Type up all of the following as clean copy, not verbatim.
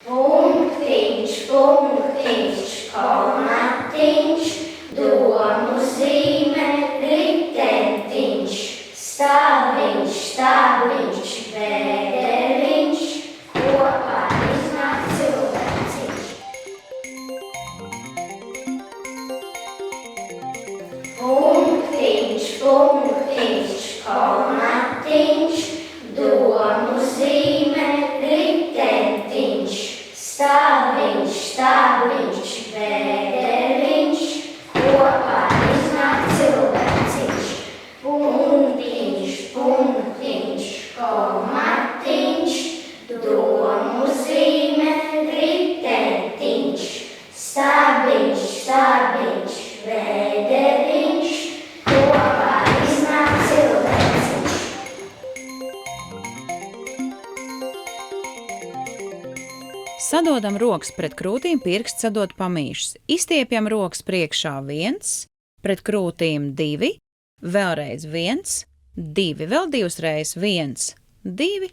Punktiņš, punktiņš, komatiņš, domu zīme, ritentiņš, stābiņš, stābiņš, vēderiņš, kopā iznāk cilvēciņš. Punktiņš, punktiņš, komatiņš, domu zīme, ritentiņš, stābiņš, stābiņš, vēderiņš, kopā iznāk cilvēciņš. Punktiņš, punktiņš, komatiņš, domu zīme, ritentiņš, stābiņš, stābiņš, vēderiņš, kopā iznāk cilvēciņš. Sadodam rokas pret krūtīm, pirksts sadod pamīšus. Izstiepjam rokas priekšā 1, pret krūtīm 2, vēlreiz 1, 2, vēl 2 reizes 1, 2,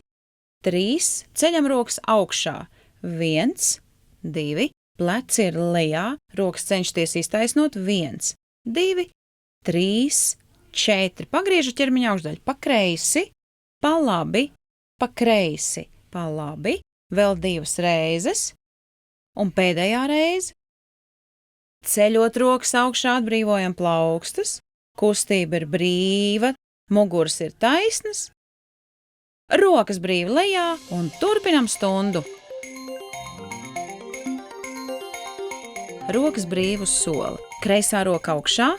3, ceļam rokas augšā 1, 2, pleci ir lejā, rokas cenšties iztaisnot 1, 2, 3, 4, pagriežu ķermeņa augšdaļu pa kreisi, pa labi, pa kreisi, pa labi. Vēl 2 reizes, un pēdējā reize. Ceļot rokas augšā, atbrīvojam plaukstus, kustība ir brīva, muguras ir taisnas, rokas brīvi lejā un turpinam stundu. Rokas brīvi uz soli, kreisā roka augšā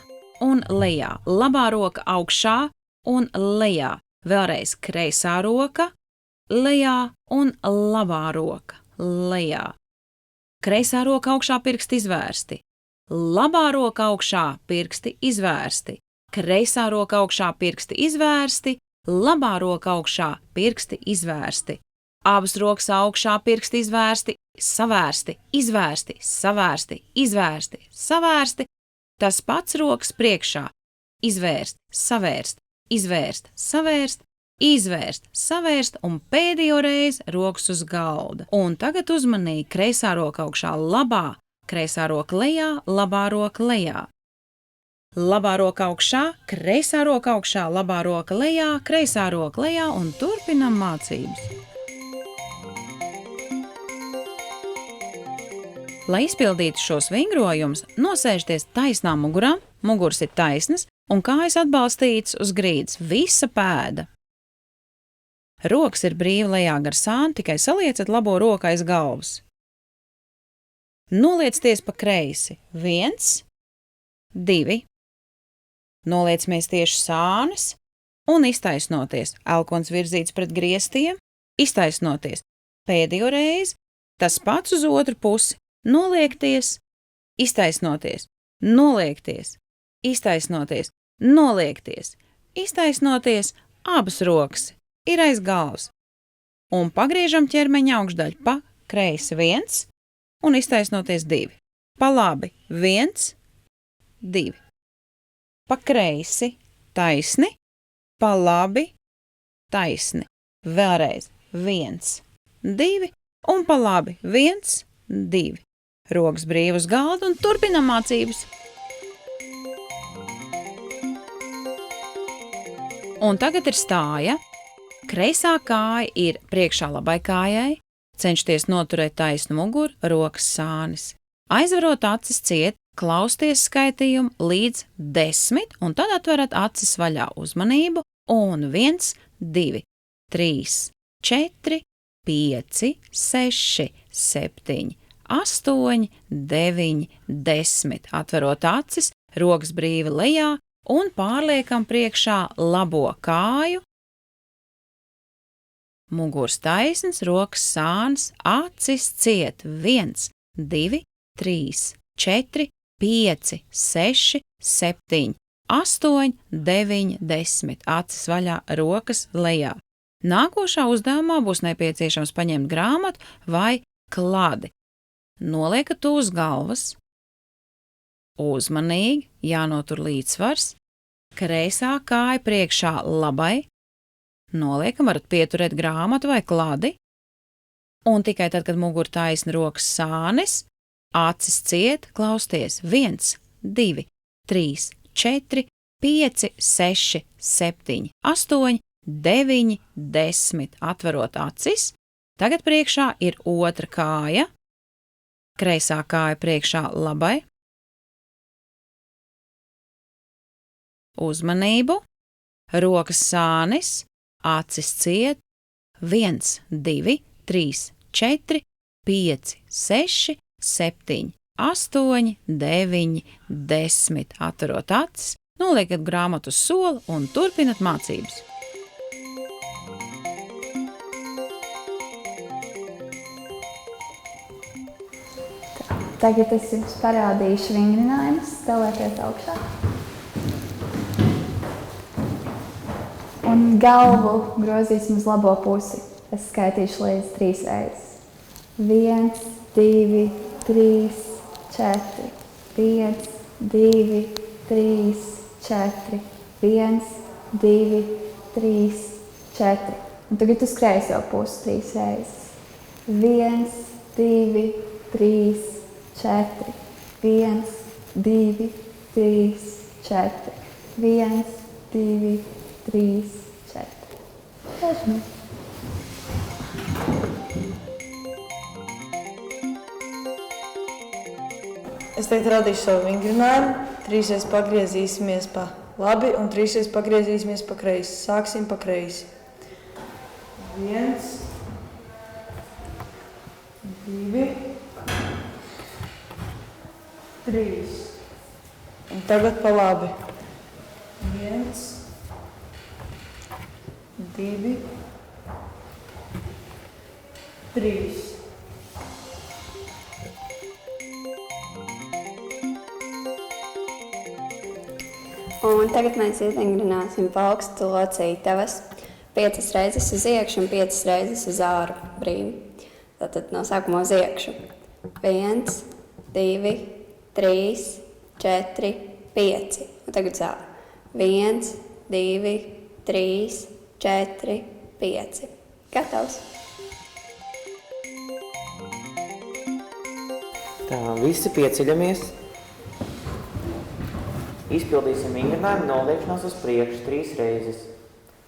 un lejā, labā roka augšā un lejā, vēlreiz kreisā roka, lejā un labā roka, lejā. Kreisā roka augšā, pirksti izvērsti. Labā roka augšā, pirksti izvērsti. Kreisā roka augšā, pirksti izvērsti. Labā roka augšā, pirksti izvērsti. Abas rokas augšā, pirksti izvērsti, savērsti, izvērsti, savērsti, izvērsti, savērsti. Tas pats rokas priekšā. Izvērst, savērst, izvērst, savērst. Izvērst, savērst un pēdējo reizi rokas uz galda. Un tagad uzmanīgi kreisā roka augšā labā, kreisā roka lejā, labā roka lejā. Labā roka augšā, kreisā roka augšā, labā roka lejā, kreisā roka lejā un turpinam mācības. Lai izpildītu šos vingrojumus, nosēžties taisnā mugurā, muguras ir taisnas un kājas atbalstītas uz grīdas, visa pēda. Rokas ir brīvi lejā gar sānu, tikai saliecat labo roku aiz galvas. Noliecieties pa kreisi. 1, 2. Noliecamies tieši sānis un iztaisnoties. Elkons virzīts pret griestiem, iztaisnoties. Pēdējo reizi tas pats uz otru pusi. Noliekties, iztaisnoties, noliekties, iztaisnoties, noliekties, iztaisnoties, abas rokas ir aiz galvas. Un pagriežam ķermeņa augšdaļu pa kreisi 1 un iztaisnoties 2. Pa labi 1, 2. Pa kreisi taisni, pa labi taisni. Vēlreiz 1, 2 un pa labi 1, 2. Rokas brīvi uz galda un turpinam mācības. Un tagad ir stāja. Kreisā kāja ir priekšā labai kājai, cenšties noturēt taisnu muguru, rokas sānis. Aizverot acis ciet, klausties skaitījumu līdz 10 un tad atverat acis vaļā uzmanību un 1, 2, 3, 4, 5, 6, 7, 8, 9, 10. Atverot acis, rokas brīvi lejā un pārliekam priekšā labo kāju. Muguras taisns, rokas sāns, acis ciet 1, 2, 3, 4, 5, 6, 7, 8, 9, 10. Acis vaļā, rokas lejā. Nākošā uzdevumā būs nepieciešams paņemt grāmatu vai kladi. Noliekat to uz galvas. Uzmanīgi, jānotur līdzsvars. Kreisā kāja priekšā labai. Noliekam, varat pieturēt grāmatu vai kladi. Un tikai tad, kad mugura taisna, rokas sānis, acis ciet, klausties 1, 2, 3, 4, 5, 6, 7, 8, 9, 10. Atverot acis, tagad priekšā ir otra kāja, kreisā kāja priekšā labai. Uzmanību, rokas sānis, acis ciet, 1, 2, 3, 4, 5, 6, 7, 8, 9, 10. Atverot acis, noliekat grāmatu uz soli un turpinat mācības. Tagad es jums parādīšu vingrinājumus, stāvēties augšā. Un galvu grozīsim uz labo pusi. Es skaitīšu līdz 3 reizes. 1, 2, 3, 4. 1, 2, 3, 4. 1, 2, 3, 4. Un tagad uz kreiso pusi 3 reizes. 1, 2, 3, 4. 1, 2, 3, 4. 1, 2, 3, 4. Sēžamies. Es tagad radīšu savu vingrinājumu. 3 reizes pagriezīsimies pa labi un 3 reizes pagriezīsimies pa kreisi. Sāksim pa kreisi. 1, 2, 3. Un tagad pa labi. 1, 2, 3. Un tagad mēs izvingrināsim pa augstu locītavas 5 reizes uz iekšu un 5 reizes uz āru brīvi. Tātad no sākuma uz iekšu. 1, 2, 3, 4, 5. Un tagad uz āru. 1, 2, 3, 4, 5. Gatavs! Tā, visi pieceļamies. Izpildīsim vingrinājumu noliekšanās uz priekšu 3 reizes.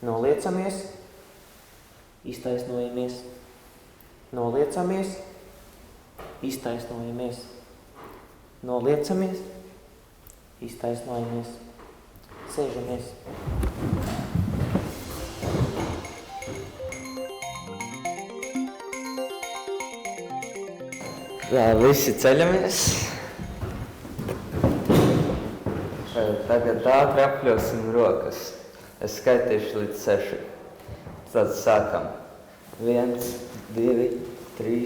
Noliecamies, iztaisnojamies, noliecamies, iztaisnojamies, noliecamies, iztaisnojamies, sēžamies. Jā, visi ceļamies. Tagad ātri apļosim rokas. Es skaitīšu līdz 6. Tad sākam. 1, 2, 3,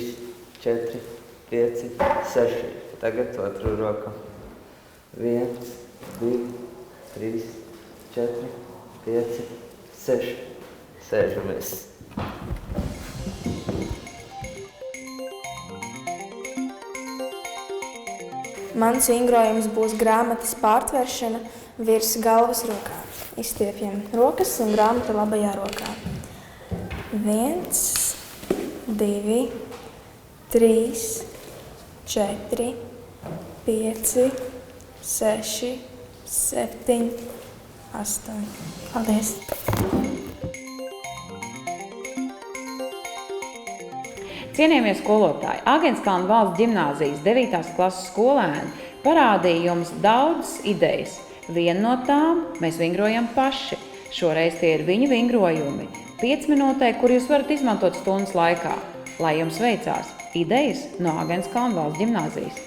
4, 5, 6. Tagad otru roku. 1, 2, 3, 4, 5, 6. Sēžamies. Mans vingrojums būs grāmatas pārtveršana virs galvas rokām. Izstiepjam rokas un grāmata labajā rokā. 1, 2, 3, 4, 5, 6, 7, 8. Paldies! Cienījamie skolotāji, Āgenskalna valsts ģimnāzijas 9. klases skolēni parādīja jums daudzas idejas. Vienu no tām mēs vingrojam paši. Šoreiz tie ir viņa vingrojumi 5 minūtē, kur jūs varat izmantot stundas laikā. Lai jums veicās! Idejas no Āgenskalna valsts ģimnāzijas.